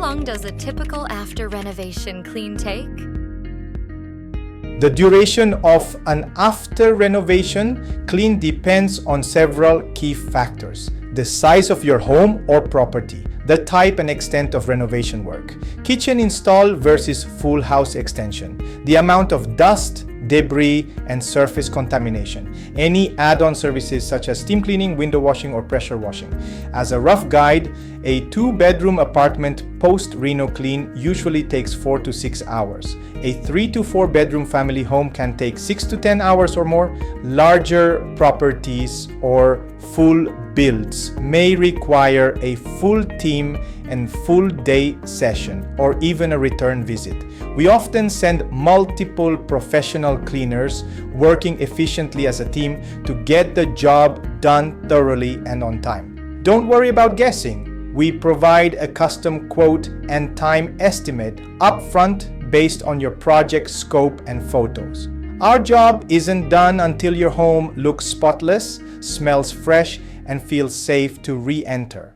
long does a typical after renovation clean take? The duration of an after renovation clean depends on several key factors: the size of your home or property, the type and extent of renovation work, kitchen install versus full house extension, the amount of dust, debris, and surface contamination, any add-on services such as steam cleaning, window washing, or pressure washing. As a rough guide, a 2-bedroom apartment post-reno clean usually takes 4 to 6 hours. A 3 to 4 bedroom family home can take 6 to 10 hours or more. Larger properties or full builds may require a full team and full day session or even a return visit. We often send multiple professional cleaners working efficiently as a team to get the job done thoroughly and on time. Don't worry about guessing. We provide a custom quote and time estimate upfront based on your project scope and photos. Our job isn't done until your home looks spotless, smells fresh, and feels safe to re-enter.